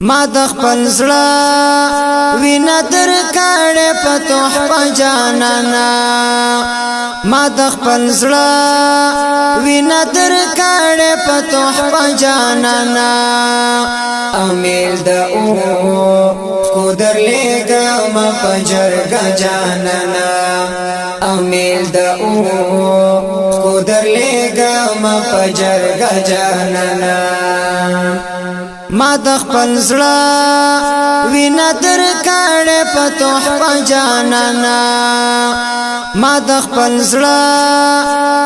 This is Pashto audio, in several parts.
ما د خپل زړه وینا در کړه په تحفه جانانا ما د خپل زړه وینا در کړه په تحفه جانانا امیل د او کو در لګم په جرګه جانانا امیل د او کو در لګم په جرګه جانانا ما د خپل زړه وینا در کړه په تحفه جانانا ما د خپل زړه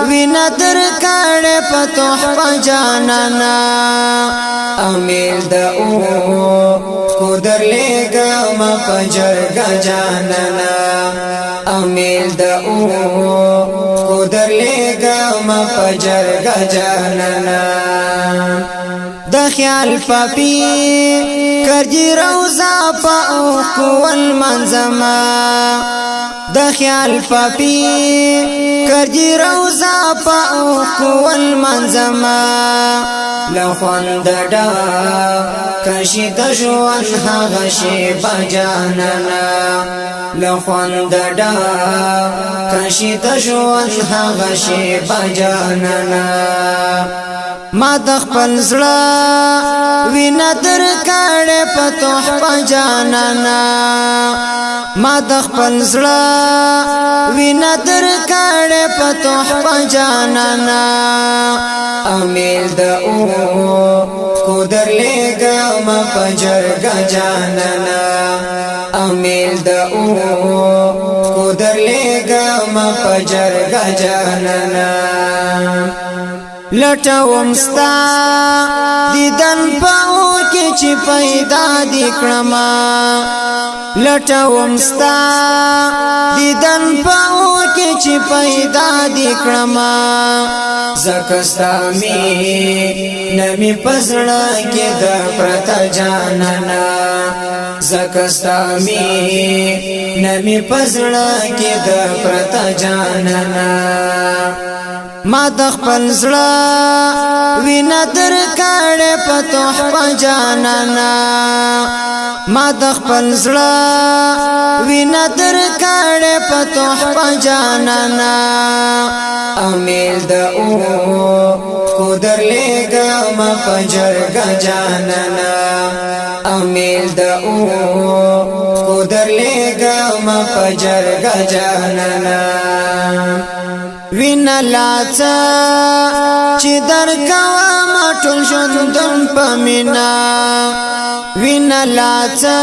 وینا در کړه په تحفه جانانا امیل د او کو در لګم په جرګه جانانا امیل د او کو در لګم په جرګه جانانا د خیال پاپی کرجی روزا پا اوکوال منزما د خیال پاپی کرجی روزا پا اوکوال منزما لخوان دڑا کشی دشوان حغشی بجاننا لخوان دڑا کشی دشوان حغشی بجاننا ما د خپل زړه وینا در کړه په تحفه جانانا ما د خپل زړه وینا در کړه په تحفه جانانا امیل د او کو در لګم په جرګه جانانا امیل د او کو در لګم په جرګه جانانا لټا ومستا دیدن پاو کې چې پیدا دی کړما لټا ومستا دیدن پاو کې چې پیدا دی کړما زکستا می نمی پزړه کې د پرتا جانانا زکستا می نمی پزړه کې د پرتا جانانا ما د خپل زړه وینا در کړه په تحفه جانانا ما د خپل زړه وینا در کړه په تحفه جانانا امیل د او کو در لګم په جرګه جانانا امیل د او کو در لګم په جرګه جانانا وینا لاڅا چې در کوا مټول ژوندون پمینا وینا لاڅا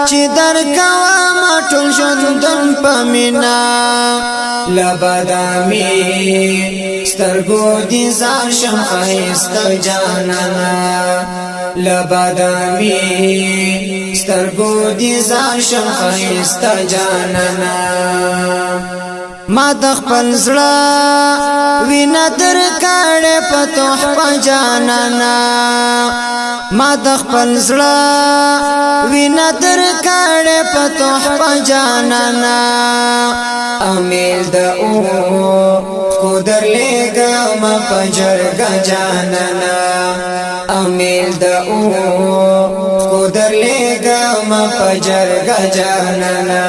چې در کوا مټول ژوندون پمینا لبدامي سترګو دي زار شم خيست جانانا لبدامي سترګو دي زار شم خيست جانانا ما د خپل زړه وینا در کړه په تحفه جانانا ما د خپل زړه وینا در کړه په تحفه جانانا امیل د او کو در لګم په جرګه جانانا امیل د او کو در لګم په جرګه جانانا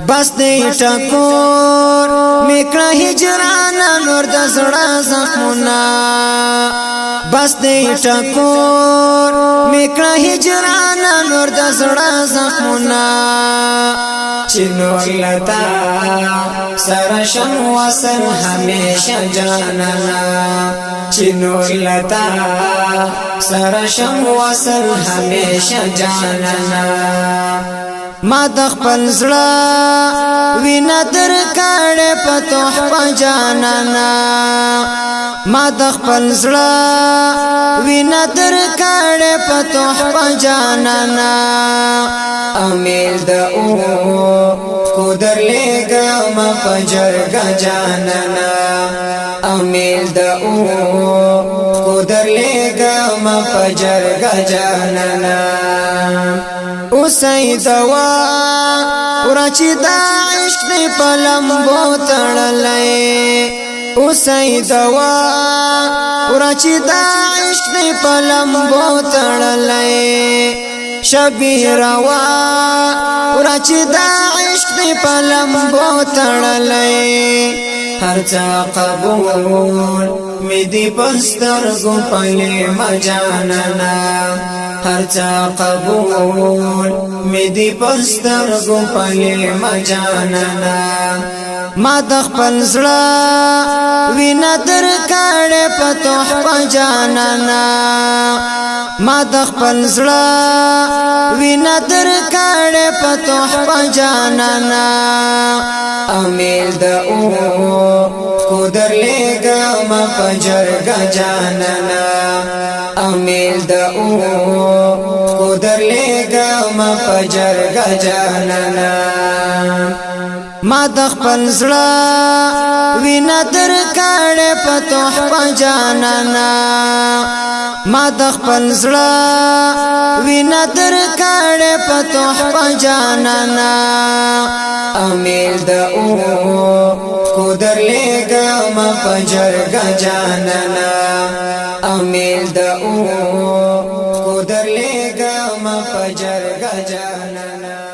بس دې ټکور میکړه هجران نور د زړه زخمونه بس دې ټکور میکړه هجران نور د زړه زخمونه چنور لتا سرشم وصل همیشه جانانا چنور لتا سرشم وصل همیشه جانانا ما د خپل زړه وینا در کړه په تحفه جانانا ما د خپل زړه وینا در کړه په تحفه جانانا امیل د او کو در لګم په جرګه جانانا امیل د او کو در لګم په جرګه جانانا اوسې دوا ورچې د عشق په لمبو تړلې اوسې دوا ورچې دا عشق دی په لمبو تړلې شبیر وا ورچې دا عشق دی په لمبو تړلې هر څه قبول می دی پستر گو پلی مجاننا هر څه قبول می دی پستر گو پلی مجاننا ما د خپل زړه وینا در کړه په تحفه جانانا ما د خپل زړه وینا در کړه په تحفه جانانا امیل د او کو در لګا ما پجرګا جانانا امیل د او کو در لګا ما پجرګا جانانا ما د خپل زړه وینا در کړه په تحفه جانانا ما د خپل زړه وینا در کړه په تحفه جانانا امیل د او کو در لګا ما پجرګا جانانا امیل د او کو در لګا ما پجرګا جانانا